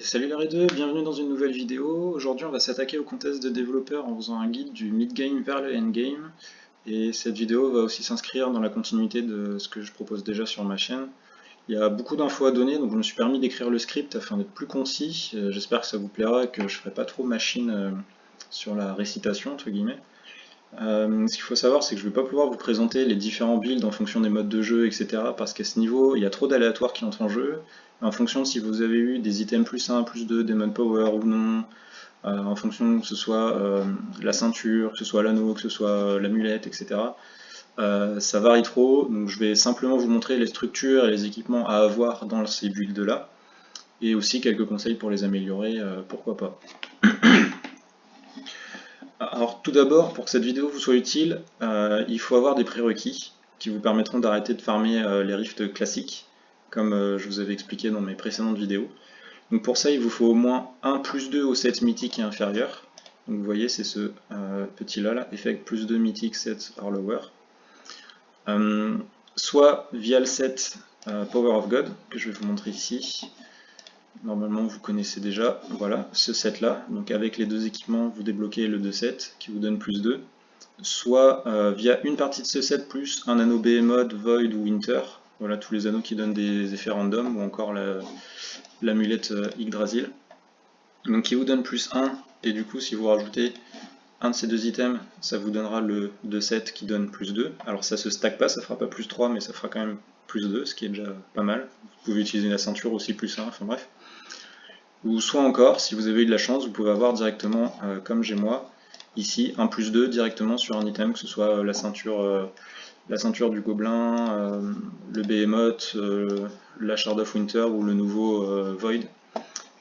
Salut les 2, bienvenue dans une nouvelle vidéo. Aujourd'hui on va s'attaquer au contest de développeurs en faisant un guide du mid-game vers le end-game. Et cette vidéo va aussi s'inscrire dans la continuité de ce que je propose déjà sur ma chaîne. Il y a beaucoup d'infos à donner, donc je me suis permis d'écrire le script afin d'être plus concis. J'espère que ça vous plaira et que je ne ferai pas trop machine sur la récitation entre guillemets. Ce qu'il faut savoir, c'est que je ne vais pas pouvoir vous présenter les différents builds en fonction des modes de jeu, etc. Parce qu'à ce niveau, il y a trop d'aléatoires qui entrent en jeu. En fonction de si vous avez eu des items plus 1, plus 2, des mode power ou non, en fonction que ce soit la ceinture, que ce soit l'anneau, que ce soit l'amulette, etc. Ça varie trop, donc je vais simplement vous montrer les structures et les équipements à avoir dans ces builds-là, et aussi quelques conseils pour les améliorer, pourquoi pas. Alors tout d'abord, pour que cette vidéo vous soit utile, il faut avoir des prérequis qui vous permettront d'arrêter de farmer les rifts classiques, comme je vous avais expliqué dans mes précédentes vidéos. Donc pour ça, il vous faut au moins 1 plus 2 au set mythique et inférieur. Donc vous voyez, c'est ce petit là, effect plus 2 mythique set or lower. Soit via le set Power of God, que je vais vous montrer ici. Normalement vous connaissez déjà, voilà, ce set là, donc avec les deux équipements vous débloquez le 2-7 qui vous donne plus 2, soit via une partie de ce set plus un anneau Behemoth, Void ou Winter, voilà tous les anneaux qui donnent des effets random, ou encore l'amulette Yggdrasil, donc qui vous donne plus 1, et du coup si vous rajoutez un de ces deux items, ça vous donnera le 2-7 qui donne plus 2, alors ça se stack pas, ça fera pas plus 3, mais ça fera quand même plus 2, ce qui est déjà pas mal, vous pouvez utiliser la ceinture aussi plus 1, enfin bref. Ou soit encore, si vous avez eu de la chance, vous pouvez avoir directement, comme j'ai moi, ici, un plus 2 directement sur un item, que ce soit la ceinture du gobelin, le behemoth, la shard of winter ou le nouveau void.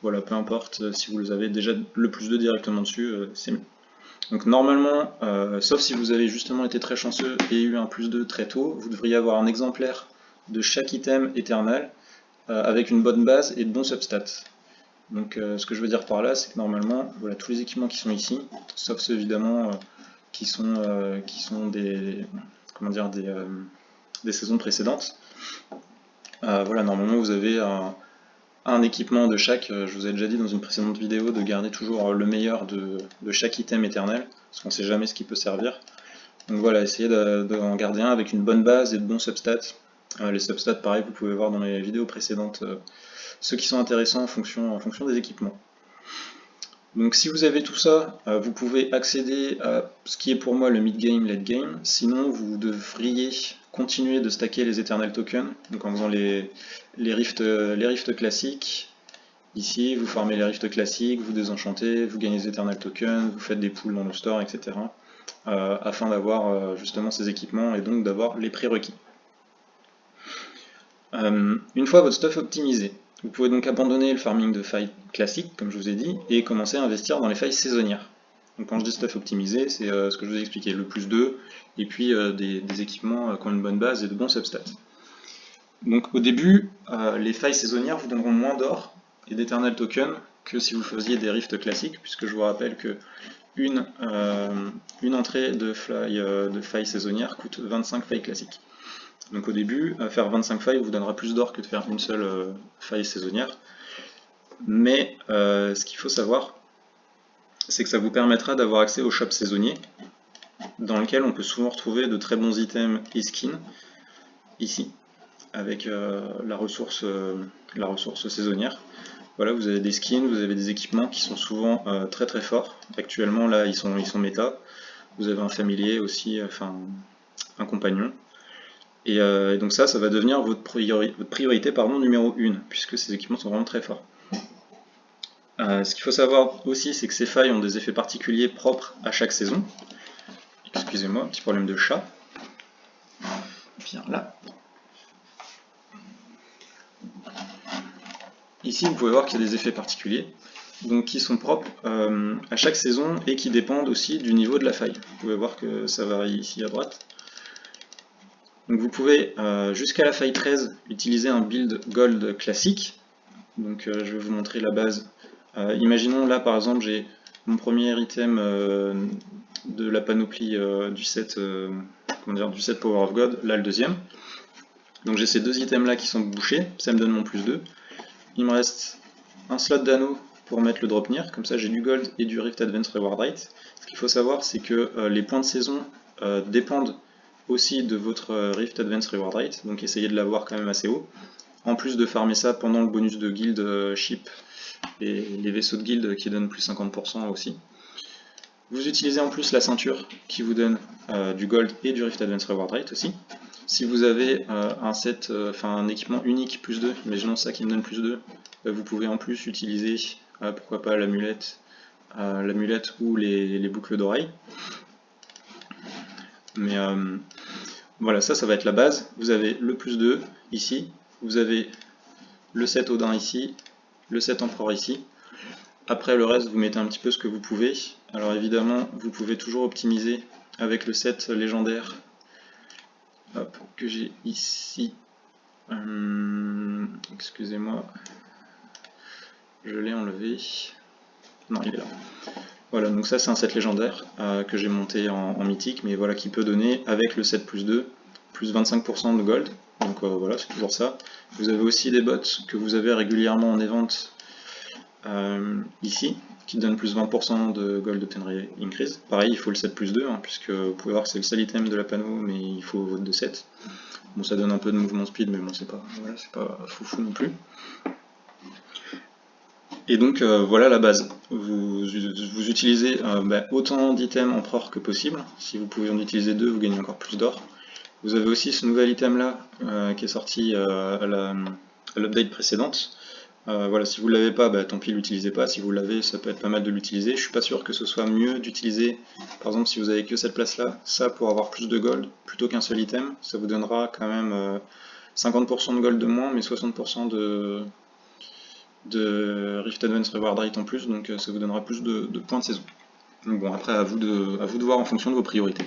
Voilà, peu importe, si vous avez déjà le plus 2 directement dessus, c'est mieux. Donc normalement, sauf si vous avez justement été très chanceux et eu un plus 2 très tôt, vous devriez avoir un exemplaire de chaque item éternel, avec une bonne base et de bons substats. Donc ce que je veux dire par là, c'est que normalement, voilà, tous les équipements qui sont ici, sauf ceux évidemment qui sont des, comment dire, des saisons précédentes, voilà, normalement vous avez un équipement de chaque. Je vous ai déjà dit dans une précédente vidéo de garder toujours le meilleur de chaque item éternel, parce qu'on ne sait jamais ce qui peut servir. Donc voilà, essayez d'en garder un avec une bonne base et de bons substats. Les substats, pareil, vous pouvez voir dans les vidéos précédentes, ceux qui sont intéressants en fonction des équipements. Donc si vous avez tout ça, vous pouvez accéder à ce qui est pour moi le mid-game, late-game. Sinon, vous devriez continuer de stacker les Eternal Tokens, donc en faisant les rifts classiques. Ici, vous farmez les rifts classiques, vous désenchantez, vous gagnez les Eternal Tokens, vous faites des pools dans le store, etc. Afin d'avoir justement ces équipements et donc d'avoir les prérequis. Une fois votre stuff optimisé, vous pouvez donc abandonner le farming de failles classiques, comme je vous ai dit, et commencer à investir dans les failles saisonnières. Donc quand je dis stuff optimisé, c'est ce que je vous ai expliqué, le plus 2, et puis des équipements qui ont une bonne base et de bons substats. Donc au début, les failles saisonnières vous donneront moins d'or et d'Eternal Token que si vous faisiez des rifts classiques, puisque je vous rappelle que une entrée de failles saisonnières coûte 25 failles classiques. Donc au début, faire 25 failles vous donnera plus d'or que de faire une seule faille saisonnière. Mais ce qu'il faut savoir, c'est que ça vous permettra d'avoir accès au shop saisonnier, dans lequel on peut souvent retrouver de très bons items et skins, ici, avec la ressource saisonnière. Voilà, vous avez des skins, vous avez des équipements qui sont souvent très très forts. Actuellement, là, ils sont méta. Vous avez un familier aussi, enfin un compagnon. Et donc ça va devenir votre priorité numéro 1, puisque ces équipements sont vraiment très forts. Ce qu'il faut savoir aussi, c'est que ces failles ont des effets particuliers propres à chaque saison. Excusez-moi, petit problème de chat. Viens là. Ici, vous pouvez voir qu'il y a des effets particuliers, donc qui sont propres à chaque saison et qui dépendent aussi du niveau de la faille. Vous pouvez voir que ça varie ici à droite. Donc vous pouvez, jusqu'à la faille 13, utiliser un build gold classique. Donc je vais vous montrer la base. Imaginons là par exemple j'ai mon premier item de la panoplie du set Power of God, là le deuxième. Donc j'ai ces deux items là qui sont bouchés, ça me donne mon plus 2. Il me reste un slot d'anneau pour mettre le Dropnir, comme ça j'ai du gold et du Rift Advance Reward Rate. Ce qu'il faut savoir, c'est que les points de saison dépendent aussi de votre Rift Advance Reward Rate, donc essayez de l'avoir quand même assez haut. En plus de farmer ça pendant le bonus de guild ship et les vaisseaux de guild qui donnent plus 50% aussi. Vous utilisez en plus la ceinture qui vous donne du gold et du Rift Advance Reward Rate aussi. Si vous avez un équipement unique plus 2, imaginons ça qui me donne plus 2, vous pouvez en plus utiliser pourquoi pas l'amulette ou les boucles d'oreilles. Mais voilà, ça va être la base. Vous avez le plus 2 ici, vous avez le 7 Odin ici, le 7 Empereur ici. Après le reste, vous mettez un petit peu ce que vous pouvez. Alors évidemment, vous pouvez toujours optimiser avec le 7 légendaire que j'ai ici. Excusez-moi, je l'ai enlevé. Non, il est là. Voilà, donc ça c'est un set légendaire que j'ai monté en mythique, mais voilà, qui peut donner avec le 7 plus 2, plus 25% de gold. Donc voilà, c'est toujours ça. Vous avez aussi des bots que vous avez régulièrement en event ici, qui donne plus 20% de gold obtained increase. Pareil, il faut le 7 plus 2, puisque vous pouvez voir que c'est le seul item de la panneau, mais il faut votre de 7. Bon, ça donne un peu de mouvement speed, mais bon, c'est pas foufou non plus. Et donc voilà la base. Vous utilisez autant d'items empereur que possible. Si vous pouvez en utiliser 2, vous gagnez encore plus d'or. Vous avez aussi ce nouvel item là qui est sorti à l'update précédente. Voilà, si vous ne l'avez pas, tant pis, l'utilisez pas. Si vous l'avez, ça peut être pas mal de l'utiliser. Je suis pas sûr que ce soit mieux d'utiliser, par exemple, si vous avez que cette place là, ça pour avoir plus de gold plutôt qu'un seul item. Ça vous donnera quand même 50% de gold de moins, mais 60% de Rift Advance Reward Rate en plus, donc ça vous donnera plus de points de saison. Donc bon, après à vous de voir en fonction de vos priorités.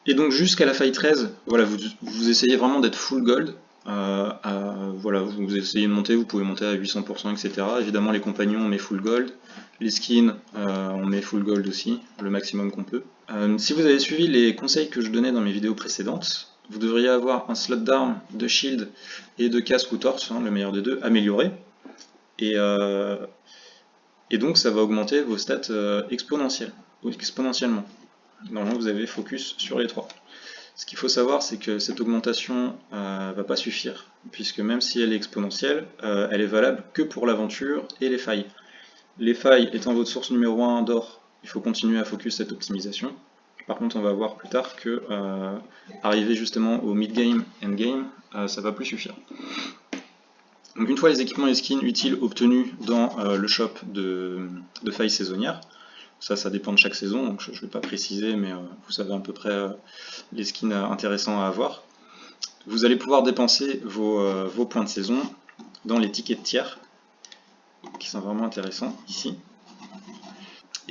Et donc jusqu'à la faille 13, voilà, vous essayez vraiment d'être full gold. Voilà, vous essayez de monter, vous pouvez monter à 800%, etc. Évidemment les compagnons on met full gold, les skins on met full gold aussi, le maximum qu'on peut. Si vous avez suivi les conseils que je donnais dans mes vidéos précédentes, vous devriez avoir un slot d'armes, de shield et de casque ou torse, le meilleur des deux, amélioré. Et donc ça va augmenter vos stats exponentiellement. Normalement vous avez focus sur les trois. Ce qu'il faut savoir, c'est que cette augmentation va pas suffire, puisque même si elle est exponentielle, elle est valable que pour l'aventure et les failles. Les failles étant votre source numéro 1 d'or, il faut continuer à focus cette optimisation. Par contre, on va voir plus tard que arriver justement au mid-game, end-game, ça va plus suffire. Donc une fois les équipements et skins utiles obtenus dans le shop de failles saisonnières, ça dépend de chaque saison, donc je ne vais pas préciser, mais vous savez à peu près les skins intéressants à avoir. Vous allez pouvoir dépenser vos points de saison dans les tickets de tiers, qui sont vraiment intéressants ici.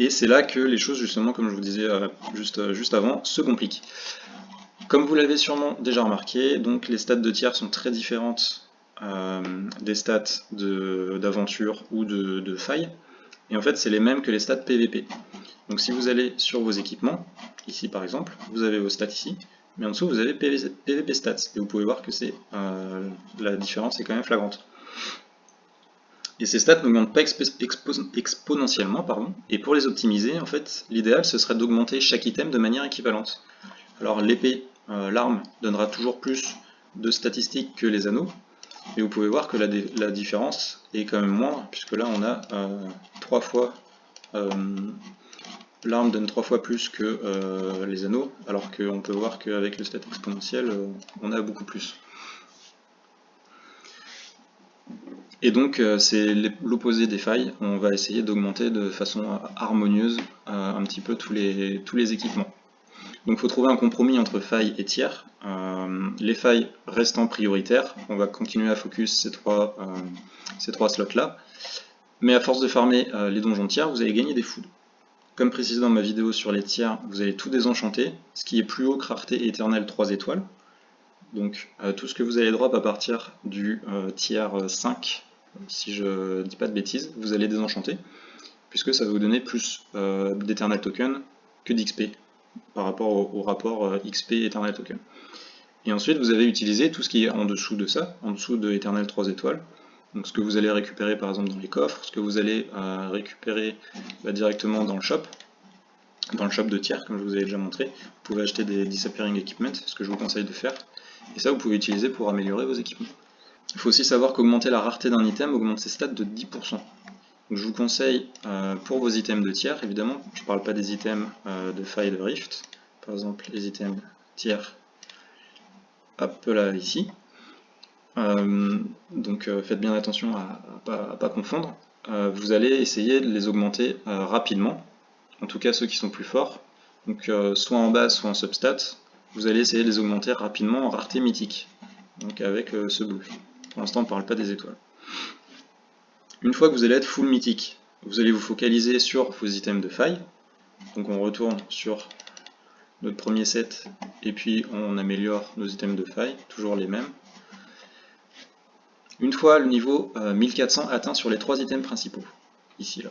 Et c'est là que les choses, justement, comme je vous disais juste avant, se compliquent. Comme vous l'avez sûrement déjà remarqué, donc les stats de tiers sont très différentes des stats d'aventure ou de faille. Et en fait, c'est les mêmes que les stats PVP. Donc si vous allez sur vos équipements, ici par exemple, vous avez vos stats ici, mais en dessous vous avez PVP stats. Et vous pouvez voir que la différence est quand même flagrante. Et ces stats n'augmentent pas exponentiellement, et pour les optimiser, en fait, l'idéal ce serait d'augmenter chaque item de manière équivalente. Alors l'épée, l'arme, donnera toujours plus de statistiques que les anneaux, mais vous pouvez voir que la différence est quand même moindre, puisque là on a 3 fois, l'arme donne 3 fois plus que les anneaux, alors qu'on peut voir qu'avec le stat exponentiel, on a beaucoup plus. Et donc c'est l'opposé des failles, on va essayer d'augmenter de façon harmonieuse un petit peu tous les équipements. Donc il faut trouver un compromis entre failles et tiers. Les failles restant prioritaires, on va continuer à focus ces trois slots là. Mais à force de farmer les donjons de tiers, vous allez gagner des foods. Comme précisé dans ma vidéo sur les tiers, vous allez tout désenchanter, ce qui est plus haut que rareté éternelle 3 étoiles. Donc tout ce que vous allez drop à partir du tiers 5, si je ne dis pas de bêtises, vous allez désenchanter, puisque ça va vous donner plus d'éternel token que d'XP, par rapport au rapport XP Eternal Token. Et ensuite vous avez utilisé tout ce qui est en dessous de ça, en dessous de Eternal 3 étoiles, Donc ce que vous allez récupérer par exemple dans les coffres, ce que vous allez récupérer directement dans le shop de tiers, comme je vous avais déjà montré. Vous pouvez acheter des Disappearing Equipment, ce que je vous conseille de faire. Et ça, vous pouvez utiliser pour améliorer vos équipements. Il faut aussi savoir qu'augmenter la rareté d'un item augmente ses stats de 10%. Donc je vous conseille pour vos items de tiers, évidemment, je ne parle pas des items de faille de Rift, par exemple les items tiers, hop là ici. Donc faites bien attention à pas confondre. Vous allez essayer de les augmenter rapidement, en tout cas ceux qui sont plus forts, donc soit en base soit en substat, vous allez essayer de les augmenter rapidement en rareté mythique, donc avec ce bleu. Pour l'instant on ne parle pas des étoiles. Une fois que vous allez être full mythique, vous allez vous focaliser sur vos items de faille, donc on retourne sur notre premier set et puis on améliore nos items de faille, toujours les mêmes. Une fois le niveau 1400 atteint sur les 3 items principaux, ici là,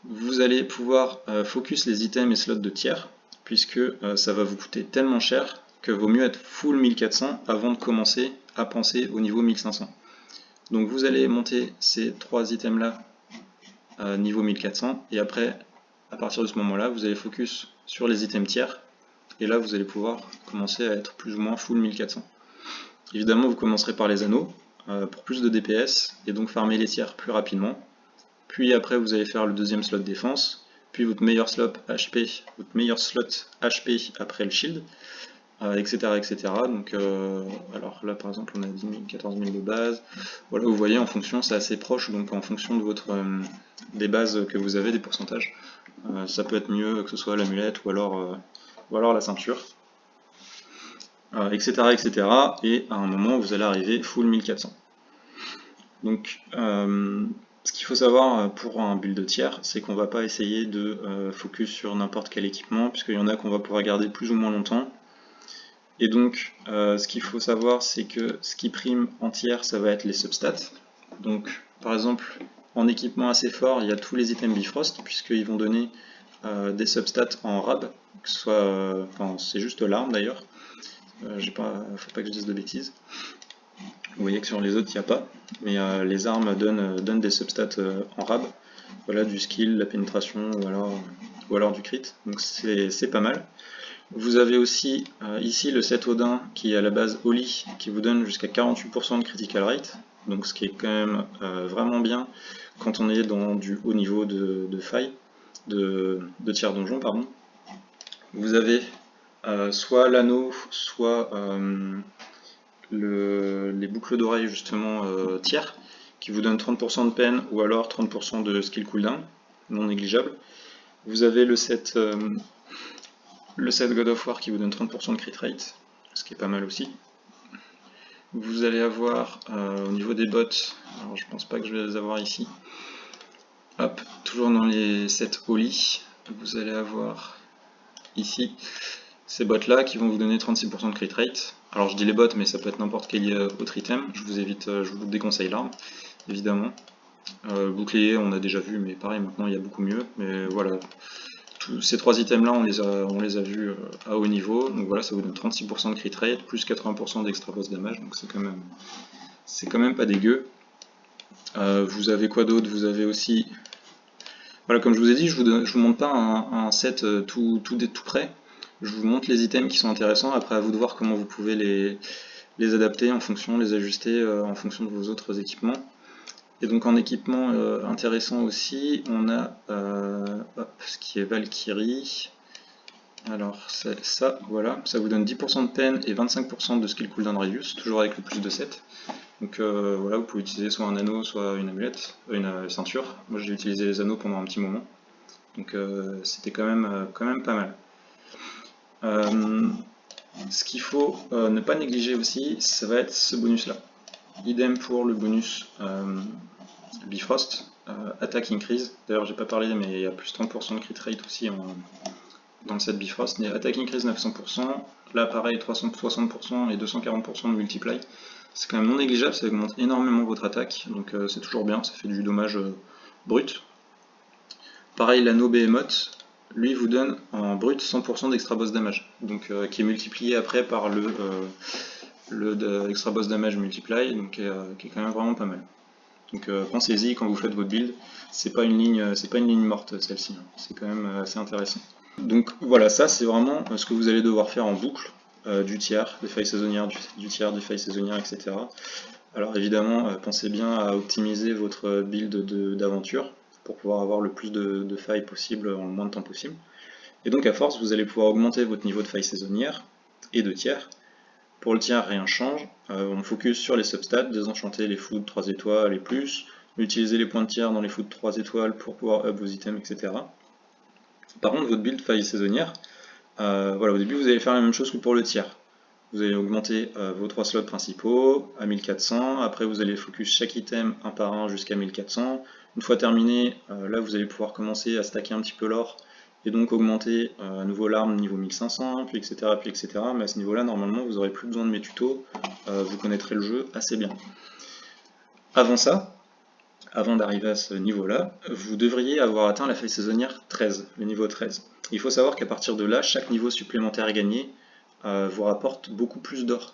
vous allez pouvoir focus les items et slots de tiers, puisque ça va vous coûter tellement cher que vaut mieux être full 1400 avant de commencer à penser au niveau 1500. Donc vous allez monter ces 3 items là à niveau 1400, et après, à partir de ce moment là, vous allez focus sur les items tiers, et là vous allez pouvoir commencer à être plus ou moins full 1400. Évidemment vous commencerez par les anneaux, pour plus de DPS, et donc farmer les tiers plus rapidement. Puis après vous allez faire le deuxième slot défense, puis votre meilleur slot HP, après le shield, etc., etc. Donc alors là par exemple on a 10 000, 14 000 de base. Voilà, vous voyez en fonction, c'est assez proche, donc en fonction de votre des bases que vous avez, des pourcentages, ça peut être mieux que ce soit l'amulette ou alors la ceinture, etc., etc. Et à un moment vous allez arriver full 1400. Donc ce qu'il faut savoir pour un build de tiers, c'est qu'on va pas essayer de focus sur n'importe quel équipement, puisqu'il y en a qu'on va pouvoir garder plus ou moins longtemps. Et donc ce qu'il faut savoir, c'est que ce qui prime en tiers, ça va être les substats. Donc par exemple, en équipement assez fort, il y a tous les items Bifrost, puisqu'ils vont donner des substats en rab, que ce soit, enfin c'est juste l'arme d'ailleurs, faut pas que je dise de bêtises. Vous voyez que sur les autres il n'y a pas, mais les armes donnent des substats en rab, voilà, du skill, la pénétration ou alors du crit, donc c'est pas mal. Vous avez aussi ici le set Odin qui est à la base Oli, qui vous donne jusqu'à 48% de critical rate, donc ce qui est quand même vraiment bien quand on est dans du haut niveau de faille, de tiers donjon, pardon. Vous avez soit l'anneau, soit les boucles d'oreilles justement tiers, qui vous donnent 30% de peine ou alors 30% de skill cooldown, non négligeable. Vous avez le set God of War qui vous donne 30% de crit rate, ce qui est pas mal aussi. Vous allez avoir au niveau des bots, alors je pense pas que je vais les avoir ici, hop, toujours dans les sets Oli, vous allez avoir ici ces bots là qui vont vous donner 36% de crit rate. Alors je dis les bots, mais ça peut être n'importe quel autre item, je vous déconseille l'arme, évidemment. Bouclier on a déjà vu, mais pareil maintenant il y a beaucoup mieux, mais voilà. Ces 3 items là on les a vus à haut niveau, donc voilà, ça vous donne 36% de crit rate, plus 80% d'extra boss damage, donc c'est quand même pas dégueu. Vous avez quoi d'autre? Vous avez aussi, voilà, comme je vous ai dit, je vous montre pas un set tout prêt, je vous montre les items qui sont intéressants, après à vous de voir comment vous pouvez les adapter en fonction, les ajuster en fonction de vos autres équipements. Et donc en équipement intéressant aussi, on a ce qui est Valkyrie. Alors ça, voilà, ça vous donne 10% de peine et 25% de skill cooldown radius, toujours avec le plus de 7. Donc voilà, vous pouvez utiliser soit un anneau, soit une amulette, une ceinture. Moi j'ai utilisé les anneaux pendant un petit moment, donc c'était quand même pas mal. Ce qu'il faut ne pas négliger aussi, ça va être ce bonus là. Idem pour le bonus Bifrost, attaque increase. D'ailleurs j'ai pas parlé, mais il y a plus 30% de crit rate aussi dans le set Bifrost. Mais attaque increase 900%, là pareil 360% et 240% de multiply. C'est quand même non négligeable, ça augmente énormément votre attaque, donc c'est toujours bien, ça fait du dommage brut. Pareil, l'anneau Behemoth, lui vous donne en brut 100% d'extra boss damage, donc qui est multiplié après par le extra boss damage multiply, donc qui est quand même vraiment pas mal. Donc pensez-y quand vous faites votre build, c'est pas une ligne morte celle-ci, hein. C'est quand même assez intéressant. Donc voilà, ça c'est vraiment ce que vous allez devoir faire en boucle, du tiers, des failles saisonnières, du tiers, des failles saisonnières, etc. Alors évidemment, pensez bien à optimiser votre build d'aventure pour pouvoir avoir le plus de failles possible en le moins de temps possible. Et donc à force, vous allez pouvoir augmenter votre niveau de failles saisonnières et de tiers. Pour le tiers, rien ne change, on focus sur les substats, désenchanter les foods 3 étoiles et plus, utiliser les points de tiers dans les foods 3 étoiles pour pouvoir up vos items, etc. Par contre, votre build faille saisonnière, voilà, au début vous allez faire la même chose que pour le tiers. Vous allez augmenter vos 3 slots principaux à 1400, après vous allez focus chaque item un par un jusqu'à 1400. Une fois terminé, là vous allez pouvoir commencer à stacker un petit peu l'or et donc augmenter à nouveau l'arme niveau 1500, puis etc. Mais à ce niveau-là, normalement, vous n'aurez plus besoin de mes tutos, vous connaîtrez le jeu assez bien. Avant ça, avant d'arriver à ce niveau-là, vous devriez avoir atteint la faille saisonnière 13, le niveau 13. Il faut savoir qu'à partir de là, chaque niveau supplémentaire gagné vous rapporte beaucoup plus d'or.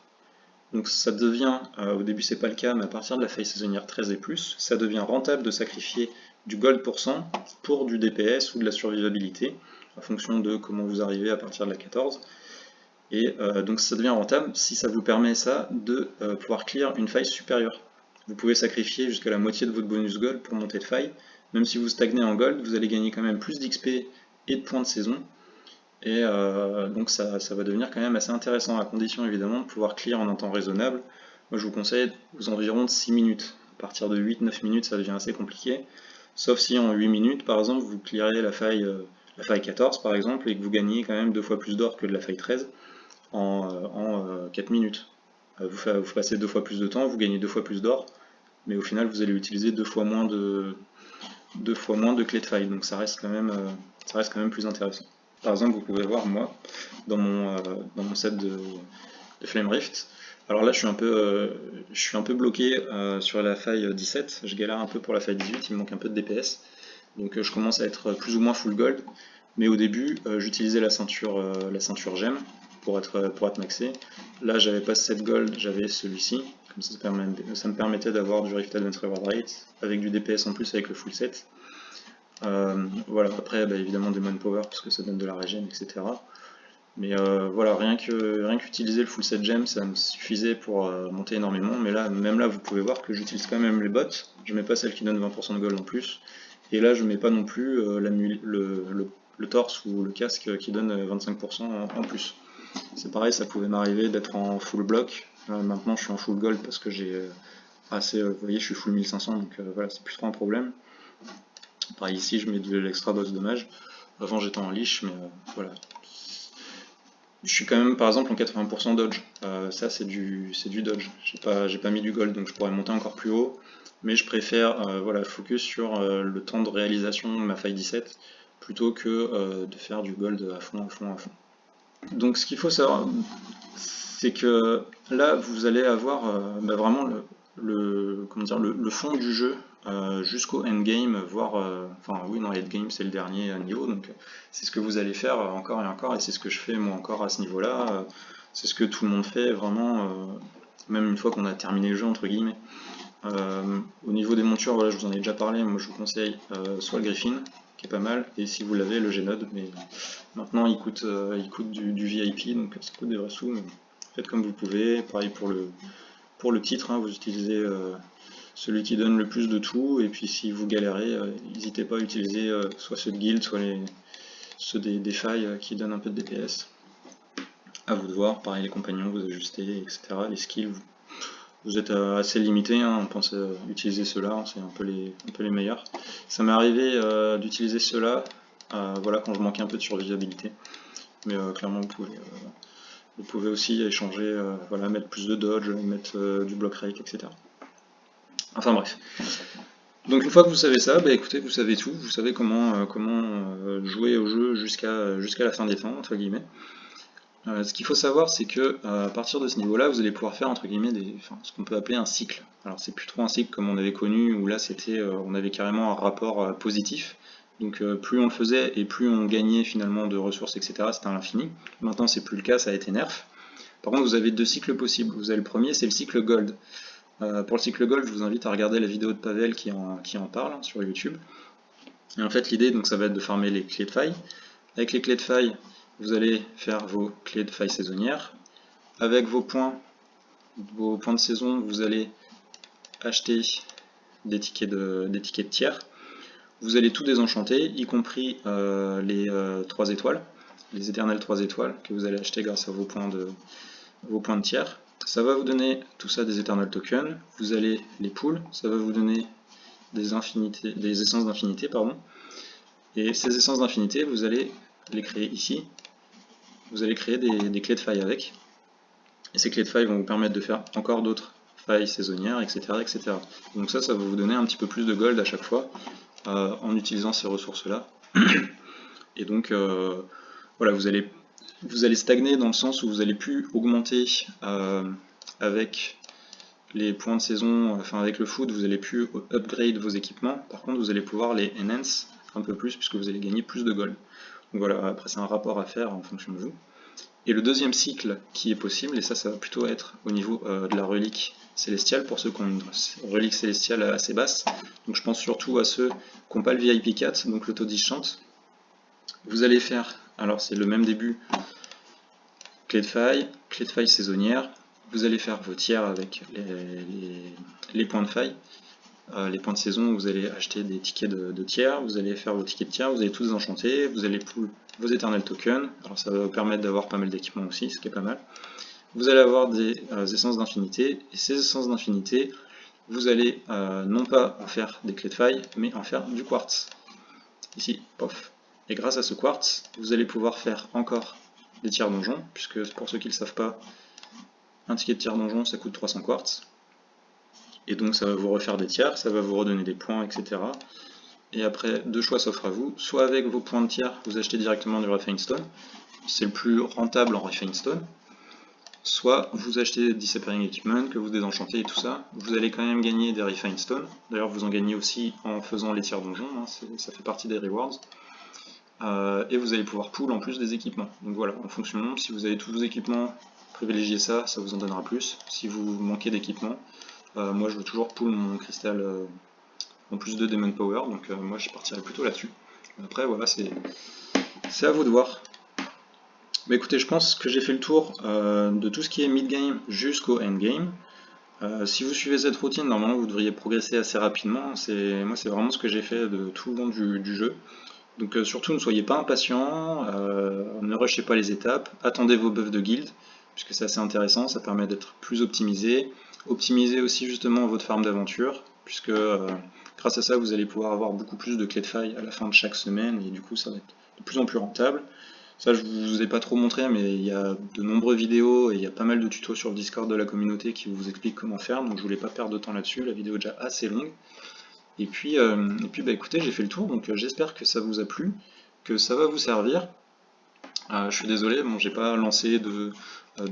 Donc ça devient, au début c'est pas le cas, mais à partir de la faille saisonnière 13 et plus, ça devient rentable de sacrifier du gold % pour du DPS ou de la survivabilité, en fonction de comment vous arrivez à partir de la 14. Et donc ça devient rentable si ça vous permet ça de pouvoir clear une faille supérieure. Vous pouvez sacrifier jusqu'à la moitié de votre bonus gold pour monter de faille. Même si vous stagnez en gold, vous allez gagner quand même plus d'XP et de points de saison. Et donc ça va devenir quand même assez intéressant, à condition évidemment de pouvoir clear en un temps raisonnable. Moi je vous conseille aux environs de 6 minutes. À partir de 8-9 minutes ça devient assez compliqué. Sauf si en 8 minutes par exemple vous clearez la faille 14 par exemple et que vous gagnez quand même 2 fois plus d'or que de la faille 13 en 4 minutes. Vous passez 2 fois plus de temps, vous gagnez 2 fois plus d'or, mais au final vous allez utiliser 2 fois moins de clés de faille, donc ça reste quand même plus intéressant. Par exemple, vous pouvez voir moi, dans mon set de Flame Rift, alors là je suis un peu bloqué sur la faille 17, je galère un peu pour la faille 18, il me manque un peu de DPS, donc je commence à être plus ou moins full gold, mais au début j'utilisais la ceinture gemme pour être maxé. Là j'avais pas 7 gold, j'avais celui-ci, comme ça me permettait d'avoir du Rift Advance Reward Rate, avec du DPS en plus avec le full set. Voilà, après évidemment des manpower parce que ça donne de la régène, etc. Mais voilà, rien qu'utiliser le full set gem, ça me suffisait pour monter énormément. Mais là, même là, vous pouvez voir que j'utilise quand même les bots. Je mets pas celle qui donne 20% de gold en plus. Et là, je mets pas non plus le torse ou le casque qui donne 25% en plus. C'est pareil, ça pouvait m'arriver d'être en full block. Maintenant, je suis en full gold parce que j'ai assez. Vous voyez, je suis full 1500, donc voilà, c'est plus trop un problème. Pareil, ici, je mets de l'extra boss dommage. Avant, j'étais en liche, mais voilà. Je suis quand même, par exemple, en 80% dodge. Ça, c'est du dodge. J'ai pas mis du gold, donc je pourrais monter encore plus haut. Mais je préfère voilà, focus sur le temps de réalisation de ma faille 17 plutôt que de faire du gold à fond. Donc, ce qu'il faut savoir, c'est que là, vous allez avoir vraiment le fond du jeu jusqu'au endgame, voire, enfin oui, non, endgame c'est le dernier niveau, donc c'est ce que vous allez faire encore et encore, et c'est ce que je fais moi encore à ce niveau-là, c'est ce que tout le monde fait vraiment, même une fois qu'on a terminé le jeu, entre guillemets. Au niveau des montures, voilà, je vous en ai déjà parlé, moi je vous conseille soit le Griffin, qui est pas mal, et si vous l'avez, le Génode, mais maintenant il coûte du VIP, donc ça coûte des vrais sous, mais faites comme vous pouvez. Pareil pour le titre, hein, vous utilisez celui qui donne le plus de tout, et puis si vous galérez, n'hésitez pas à utiliser soit ceux de guild, soit ceux des failles qui donnent un peu de DPS. À vous de voir, pareil les compagnons, vous ajustez, etc. Les skills, vous êtes assez limité, hein, on pense utiliser ceux-là, hein, c'est un peu les meilleurs. Ça m'est arrivé d'utiliser ceux-là voilà, quand je manquais un peu de survivabilité, mais clairement vous pouvez aussi échanger, voilà, mettre plus de dodge, mettre du block rake, etc. Enfin bref. Donc une fois que vous savez ça, écoutez, vous savez tout, vous savez comment jouer au jeu jusqu'à la fin des temps, entre guillemets. Ce qu'il faut savoir, c'est que à partir de ce niveau-là, vous allez pouvoir faire entre guillemets ce qu'on peut appeler un cycle. Alors c'est plus trop un cycle comme on avait connu, où là c'était, on avait carrément un rapport positif. Donc plus on le faisait et plus on gagnait finalement de ressources, etc. C'était à l'infini. Maintenant c'est plus le cas, ça a été nerf. Par contre vous avez deux cycles possibles. Vous avez le premier, c'est le cycle gold. Pour le cycle gold, je vous invite à regarder la vidéo de Pavel qui en parle hein, sur YouTube. Et en fait, l'idée, donc, ça va être de farmer les clés de faille. Avec les clés de faille, vous allez faire vos clés de faille saisonnières. Avec vos points de saison, vous allez acheter des tickets de tiers. Vous allez tout désenchanter, y compris les 3 étoiles, les éternelles 3 étoiles que vous allez acheter grâce à vos points de tiers. Ça va vous donner tout ça des Eternal Tokens, vous allez les pool, ça va vous donner des essences d'infinité, pardon. Et ces essences d'infinité, vous allez les créer ici. Vous allez créer des clés de faille avec. Et ces clés de faille vont vous permettre de faire encore d'autres failles saisonnières, etc., etc. Donc ça va vous donner un petit peu plus de gold à chaque fois en utilisant ces ressources-là. Et donc voilà, vous allez stagner dans le sens où vous n'allez plus augmenter avec les points de saison, enfin avec le foot, vous n'allez plus upgrade vos équipements. Par contre, vous allez pouvoir les enhance un peu plus puisque vous allez gagner plus de gold. Donc voilà, après c'est un rapport à faire en fonction de vous. Et le deuxième cycle qui est possible, et ça va plutôt être au niveau de la relique célestiale, pour ceux qui ont une relique célestiale assez basse. Donc je pense surtout à ceux qui n'ont pas le VIP 4, donc l'autodischant. Vous allez faire, alors c'est le même début, clé de faille saisonnière. Vous allez faire vos tiers avec les points de faille. Les points de saison, vous allez acheter des tickets de tiers, vous allez faire vos tickets de tiers, vous allez tous enchanter, vous allez pull vos Eternal Tokens, alors ça va vous permettre d'avoir pas mal d'équipements aussi, ce qui est pas mal. Vous allez avoir des essences d'infinité, et ces essences d'infinité, vous allez non pas en faire des clés de faille, mais en faire du quartz. Ici, pof. Et grâce à ce quartz, vous allez pouvoir faire encore des tiers donjons, puisque pour ceux qui ne le savent pas, un ticket de tiers donjon, ça coûte 300 quartz. Et donc ça va vous refaire des tiers, ça va vous redonner des points, etc. Et après, deux choix s'offrent à vous. Soit avec vos points de tiers, vous achetez directement du Refined Stone, c'est le plus rentable en Refined Stone. Soit vous achetez des Disappearing Equipment, que vous désenchantez et tout ça. Vous allez quand même gagner des Refined Stone. D'ailleurs, vous en gagnez aussi en faisant les tiers donjons, hein, ça fait partie des rewards. Et vous allez pouvoir pool en plus des équipements. Donc voilà, en fonction, si vous avez tous vos équipements, privilégiez ça, ça vous en donnera plus. Si vous manquez d'équipements, moi je veux toujours pull mon cristal en plus de Demon Power, donc moi je partirai plutôt là-dessus. Après voilà, c'est à vous de voir. Mais écoutez, je pense que j'ai fait le tour de tout ce qui est mid-game jusqu'au end-game. Si vous suivez cette routine, normalement vous devriez progresser assez rapidement. Moi c'est vraiment ce que j'ai fait de tout le long du jeu. Donc surtout ne soyez pas impatients, ne rushez pas les étapes, attendez vos buffs de guild, puisque c'est assez intéressant, ça permet d'être plus optimisé. Optimisez aussi justement votre farm d'aventure, puisque grâce à ça vous allez pouvoir avoir beaucoup plus de clés de faille à la fin de chaque semaine, et du coup ça va être de plus en plus rentable. Ça je vous ai pas trop montré, mais il y a de nombreuses vidéos et il y a pas mal de tutos sur le Discord de la communauté qui vous expliquent comment faire, donc je voulais pas perdre de temps là-dessus, la vidéo est déjà assez longue. Et puis bah, écoutez, j'ai fait le tour, donc j'espère que ça vous a plu, que ça va vous servir. Je suis désolé, bon, j'ai pas lancé de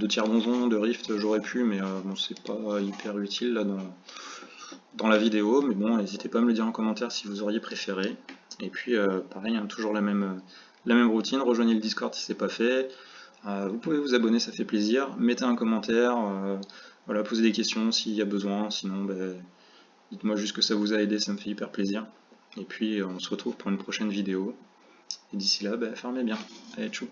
tiers donjon, de rift, j'aurais pu, mais bon, c'est pas hyper utile là dans la vidéo. Mais bon, n'hésitez pas à me le dire en commentaire si vous auriez préféré. Et puis pareil, hein, toujours la même routine, rejoignez le Discord si c'est pas fait. Vous pouvez vous abonner, ça fait plaisir. Mettez un commentaire, voilà, posez des questions s'il y a besoin, sinon bah, dites-moi juste que ça vous a aidé, ça me fait hyper plaisir. Et puis on se retrouve pour une prochaine vidéo. Et d'ici là, bah, farmez bien. Allez, tchou.